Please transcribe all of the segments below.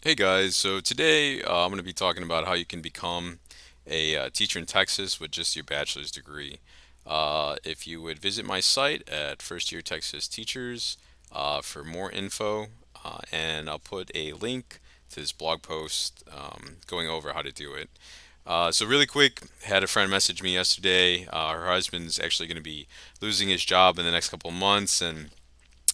Hey guys, so today I'm going to be talking about how you can become a teacher in Texas with just your bachelor's degree. If you would visit my site at First Year Texas Teachers for more info, and I'll put a link to this blog post going over how to do it. So really quick, had a friend message me yesterday. Her husband's actually going to be losing his job in the next couple of months, and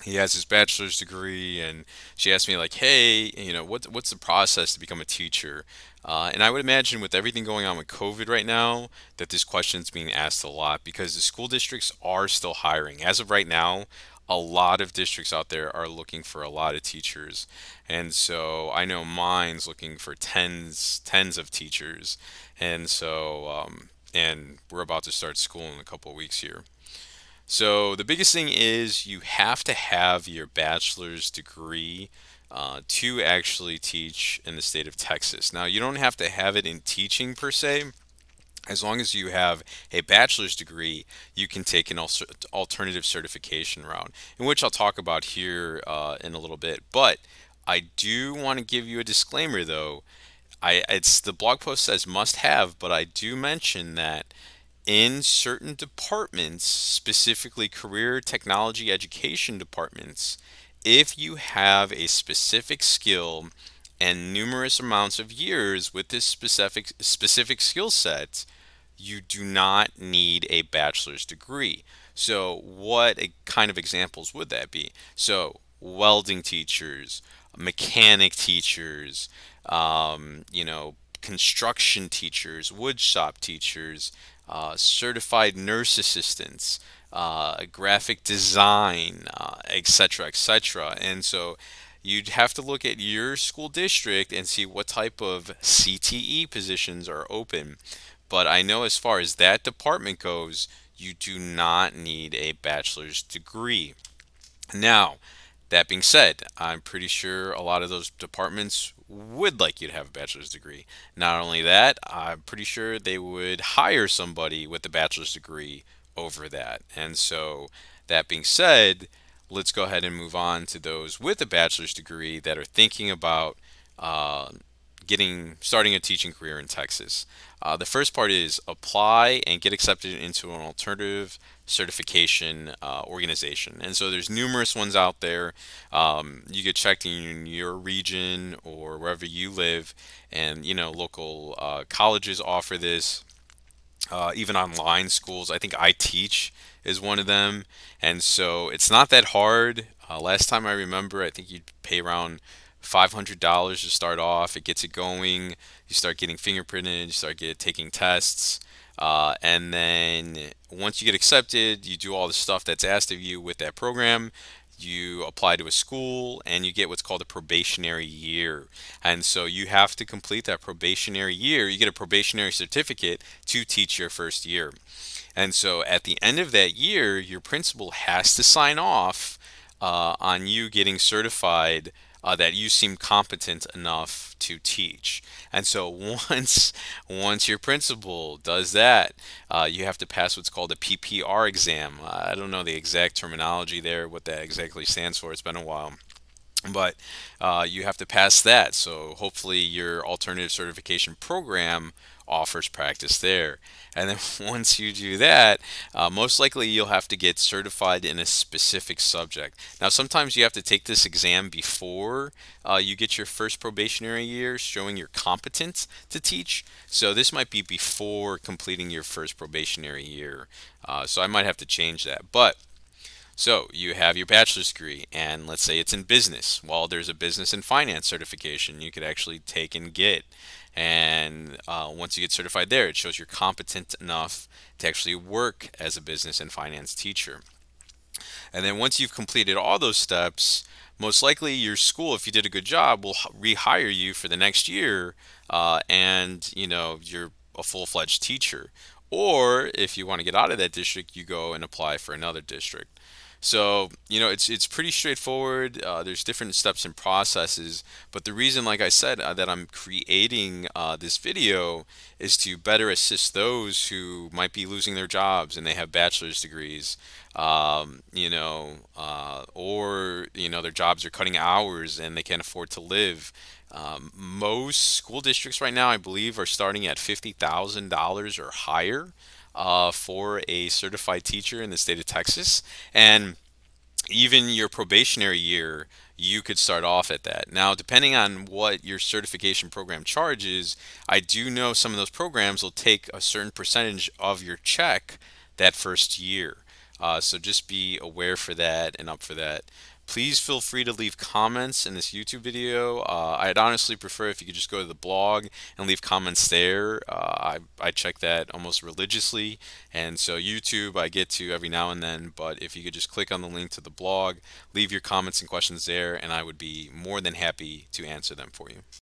he has his bachelor's degree, and she asked me like, "Hey, what's the process to become a teacher?" And I would imagine with everything going on with COVID right now, that this question's being asked a lot because the school districts are still hiring. As of right now, a lot of districts out there are looking for a lot of teachers, and so I know mine's looking for tens of teachers, and we're about to start school in a couple of weeks here. So the biggest thing is you have to have your bachelor's degree to actually teach in the state of Texas. Now, you don't have to have it in teaching per se. As long as you have a bachelor's degree, you can take an alternative certification route, in which I'll talk about here in a little bit. But I do want to give you a disclaimer though. It's the blog post says must have, but I do mention that in certain departments, specifically career technology education departments, if you have a specific skill and numerous amounts of years with this specific skill set, you do not need a bachelor's degree. So, what kind of examples would that be? So, welding teachers, mechanic teachers, construction teachers, wood shop teachers, certified nurse assistants, graphic design, etc., etc. And so you'd have to look at your school district and see what type of CTE positions are open. But I know as far as that department goes, you do not need a bachelor's degree. Now, that being said, I'm pretty sure a lot of those departments would like you to have a bachelor's degree. Not only that, I'm pretty sure they would hire somebody with a bachelor's degree over that. And so, that being said, let's go ahead and move on to those with a bachelor's degree that are thinking about uh, starting a teaching career in Texas. The first part is apply and get accepted into an alternative certification organization. And so there's numerous ones out there. You get checked in your region or wherever you live, and local colleges offer this. Even online schools. I think I Teach is one of them, and so it's not that hard. Last time I remember, I think you'd pay around $500 to start off. It gets it going. You start getting fingerprinted. You start taking tests. And then once you get accepted, you do all the stuff that's asked of you with that program. You apply to a school and you get what's called a probationary year. And so you have to complete that probationary year. You get a probationary certificate to teach your first year. And so at the end of that year, your principal has to sign off on you getting certified that you seem competent enough to teach. And so once your principal does that, you have to pass what's called a PPR exam. I don't know the exact terminology there, what that exactly stands for. It's been a while. But you have to pass that. So hopefully your alternative certification program offers practice there. And then once you do that, most likely you'll have to get certified in a specific subject. Now, sometimes you have to take this exam before you get your first probationary year, showing you're competent to teach. So this might be before completing your first probationary year. So I might have to change that. But so you have your bachelor's degree, and let's say it's in business. Well, there's a business and finance certification you could actually take and get. And once you get certified there, it shows you're competent enough to actually work as a business and finance teacher. And then once you've completed all those steps, most likely your school, if you did a good job, will rehire you for the next year, and you're a full-fledged teacher. Or if you want to get out of that district, you go and apply for another district. So, it's pretty straightforward. There's different steps and processes, but the reason, like I said, that I'm creating this video is to better assist those who might be losing their jobs and they have bachelor's degrees, or their jobs are cutting hours and they can't afford to live. Most school districts right now, I believe, are starting at $50,000 or higher for a certified teacher in the state of Texas. And even your probationary year, you could start off at that. Now, depending on what your certification program charges, I do know some of those programs will take a certain percentage of your check that first year. So just be aware for that and up for that. Please feel free to leave comments in this YouTube video. I'd honestly prefer if you could just go to the blog and leave comments there. I check that almost religiously. And so YouTube I get to every now and then, but if you could just click on the link to the blog, leave your comments and questions there, and I would be more than happy to answer them for you.